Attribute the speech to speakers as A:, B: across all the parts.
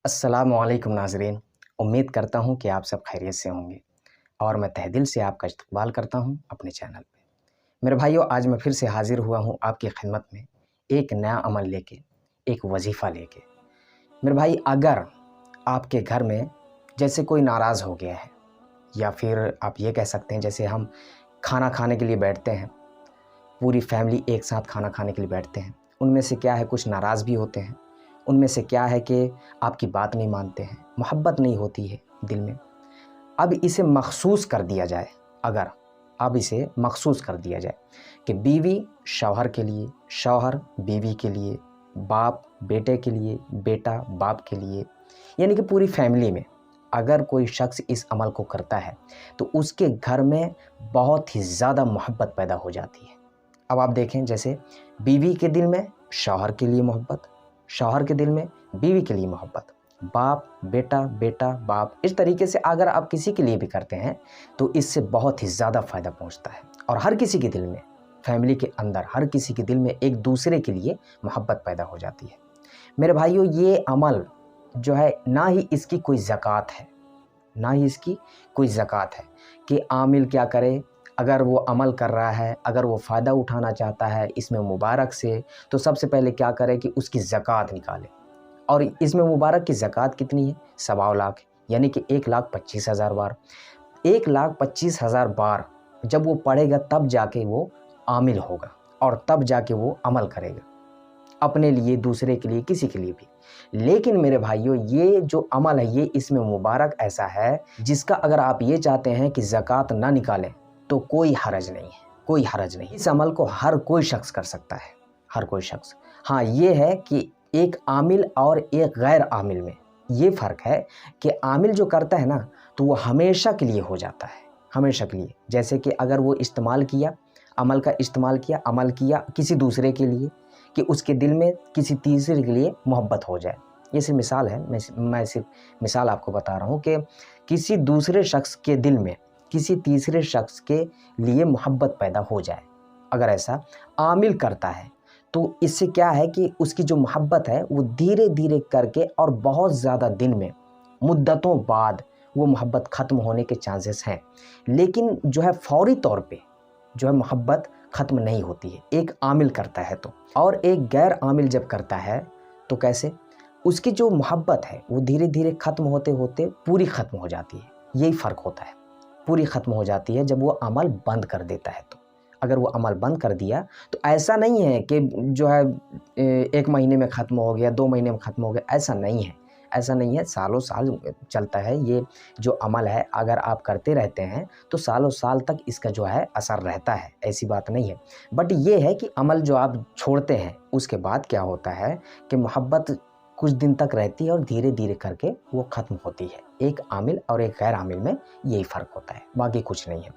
A: अस्सलाम वालेकुम नाज़रीन। उम्मीद करता हूँ कि आप सब खैरियत से होंगे और मैं तहे दिल से आपका इस्तक़बाल करता हूँ अपने चैनल पे। मेरे भाइयों, आज मैं फिर से हाज़िर हुआ हूँ आपकी खिदमत में एक नया अमल लेके, एक वजीफ़ा लेके। मेरे भाई, अगर आपके घर में जैसे कोई नाराज़ हो गया है, या फिर आप ये कह सकते हैं जैसे हम खाना खाने के लिए बैठते हैं, पूरी फैमिली एक साथ खाना खाने के लिए बैठते हैं, उनमें से क्या है कुछ नाराज़ भी होते हैं, उनमें से क्या है कि आपकी बात नहीं मानते हैं, मोहब्बत नहीं होती है दिल में। अब इसे मखसूस कर दिया जाए, अगर अब इसे मखसूस कर दिया जाए कि बीवी शौहर के लिए, शौहर बीवी के लिए, बाप बेटे के लिए, बेटा बाप के लिए, यानी कि पूरी फैमिली में अगर कोई शख्स इस अमल को करता है तो उसके घर में बहुत ही ज़्यादा मोहब्बत पैदा हो जाती है। अब आप देखें, जैसे बीवी के दिल में शौहर के लिए मोहब्बत, शौहर के दिल में बीवी के लिए मोहब्बत, बाप बेटा, बेटा बाप, इस तरीके से अगर आप किसी के लिए भी करते हैं तो इससे बहुत ही ज़्यादा फ़ायदा पहुंचता है। और हर किसी के दिल में, फैमिली के अंदर हर किसी के दिल में एक दूसरे के लिए मोहब्बत पैदा हो जाती है। मेरे भाइयों, ये अमल जो है, ना ही इसकी कोई ज़कात है, ना ही इसकी कोई ज़कात है कि आमिल क्या करे। अगर वो अमल कर रहा है, अगर वो फ़ायदा उठाना चाहता है इसमें मुबारक से, तो सबसे पहले क्या करे कि उसकी ज़कात निकाले। और इसमें मुबारक की ज़कात कितनी है? 1.25 लाख, यानी कि 1,25,000 बार। 1,25,000 बार जब वो पढ़ेगा तब जाके वो आमिल होगा और तब जाके वो अमल करेगा, अपने लिए, दूसरे के लिए, किसी के लिए भी। लेकिन मेरे भाइयों, ये जो अमल है, ये इसमें मुबारक ऐसा है जिसका अगर आप ये चाहते हैं कि ज़कात ना निकालें तो कोई हरज नहीं है, कोई हरज नहीं। इस अमल को हर कोई शख्स कर सकता है, हर कोई शख्स। हाँ, ये है कि एक आमिल और एक गैर आमिल में ये फ़र्क है कि आमिल जो करता है ना, तो वो हमेशा के लिए हो जाता है, हमेशा के लिए। जैसे कि अगर वो इस्तेमाल किया, अमल का इस्तेमाल किया, अमल किया किसी दूसरे के लिए, कि उसके दिल में किसी तीसरे के लिए मोहब्बत हो जाए। ये सिर्फ मिसाल है, मैं सिर्फ मिसाल आपको बता रहा हूँ कि किसी दूसरे शख्स के दिल में किसी तीसरे शख्स के लिए मोहब्बत पैदा हो जाए, अगर ऐसा आमिल करता है तो इससे क्या है कि उसकी जो मोहब्बत है वो धीरे धीरे करके और बहुत ज़्यादा दिन में, मुद्दतों बाद वो मोहब्बत ख़त्म होने के चांसेस हैं। लेकिन जो है फौरी तौर पे जो है मोहब्बत ख़त्म नहीं होती है, एक आमिल करता है तो। और एक गैर आमिल जब करता है तो कैसे, उसकी जो मोहब्बत है वो धीरे धीरे ख़त्म होते होते पूरी ख़त्म हो जाती है। यही फ़र्क होता है, पूरी ख़त्म हो जाती है जब वो अमल बंद कर देता है तो। अगर वो अमल बंद कर दिया तो ऐसा नहीं है कि जो है 1 महीने में ख़त्म हो गया, 2 महीने में ख़त्म हो गया, ऐसा नहीं है, ऐसा नहीं है। सालों साल चलता है ये जो अमल है। अगर आप करते रहते हैं तो सालों साल तक इसका जो है असर रहता है, ऐसी बात नहीं है। बट ये है कि अमल जो आप छोड़ते हैं उसके बाद क्या होता है कि मोहब्बत कुछ दिन तक रहती है और धीरे धीरे करके वो ख़त्म होती है। एक आमिल और एक गैर आमिल में यही फ़र्क होता है, बाकी कुछ नहीं है।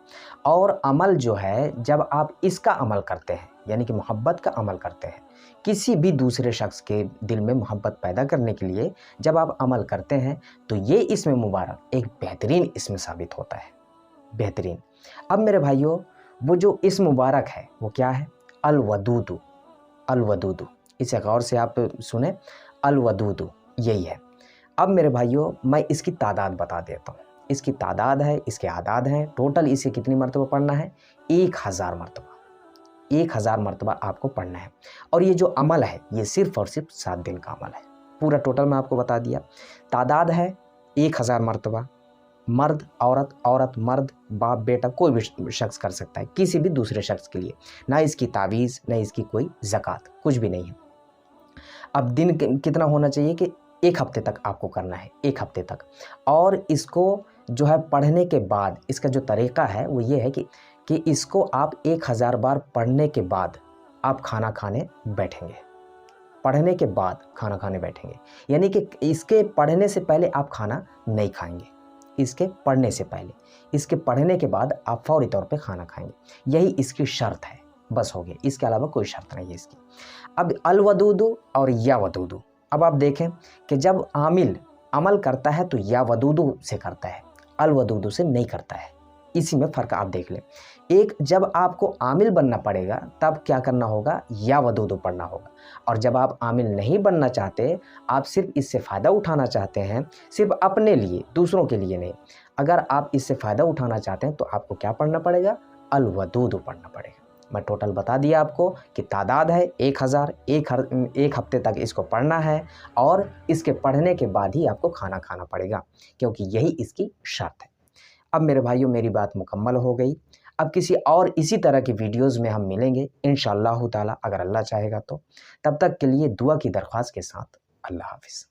A: और अमल जो है, जब आप इसका अमल करते हैं, यानी कि मोहब्बत का अमल करते हैं, किसी भी दूसरे शख्स के दिल में मोहब्बत पैदा करने के लिए जब आप अमल करते हैं तो ये इसमें मुबारक एक बेहतरीन इसमें साबित होता है, बेहतरीन। अब मेरे भाइयों, वो जो इसम मुबारक है वो क्या है? अल-वदूदु, अल-वदूदु। इसे गौर से आप सुने, अल-वदूदु यही है। अब मेरे भाइयों, मैं इसकी तादाद बता देता हूँ। इसकी तादाद है, इसके आदाद हैं। टोटल इसे कितनी मरतबा पढ़ना है? 1000 मरतबा, 1000 मरतबा आपको पढ़ना है। और ये जो अमल है ये सिर्फ़ और सिर्फ 7 दिन का अमल है। पूरा टोटल मैं आपको बता दिया। तादाद है 1000 मरतबा। मर्द औरत, औरत मर्द, बाप बेटा, कोई भी शख्स कर सकता है किसी भी दूसरे शख्स के लिए। ना इसकी तावीज़, ना इसकी कोई ज़कात, कुछ भी नहीं है। अब दिन कितना होना चाहिए कि 1 हफ्ते तक आपको करना है, 1 हफ्ते तक। और इसको जो है पढ़ने के बाद, इसका जो तरीक़ा है वो ये है कि इसको आप 1000 बार पढ़ने के बाद आप खाना खाने बैठेंगे, पढ़ने के बाद खाना खाने बैठेंगे। यानी कि इसके पढ़ने से पहले आप खाना नहीं खाएंगे, इसके पढ़ने से पहले। इसके पढ़ने के बाद आप फौरी तौर पे खाना खाएंगे, यही इसकी शर्त है, बस हो गया। इसके अलावा कोई शर्त नहीं है इसकी। अब अल-वदूदु और या वदूदु, अब आप देखें कि जब आमिल अमल करता है तो या वदूदु से करता है, अल-वदूदु से नहीं करता है। इसी में फ़र्क आप देख लें। एक, जब आपको आमिल बनना पड़ेगा तब क्या करना होगा, या वदूदु पढ़ना होगा। और जब आप आमिल नहीं बनना चाहते, आप सिर्फ इससे फ़ायदा उठाना चाहते हैं, सिर्फ अपने लिए, दूसरों के लिए नहीं, अगर आप इससे फ़ायदा उठाना चाहते हैं तो आपको क्या पढ़ना पड़ेगा, अल वदूदु पढ़ना पड़ेगा। मैं टोटल बता दिया आपको कि तादाद है 1000, एक हफ्ते तक इसको पढ़ना है और इसके पढ़ने के बाद ही आपको खाना खाना पड़ेगा, क्योंकि यही इसकी शर्त है। अब मेरे भाइयों, मेरी बात मुकम्मल हो गई। अब किसी और इसी तरह की वीडियोस में हम मिलेंगे इंशाअल्लाह ताला, अगर अल्लाह चाहेगा तो। तब तक के लिए दुआ की दरख्वास्त के साथ अल्लाह हाफ़िज़।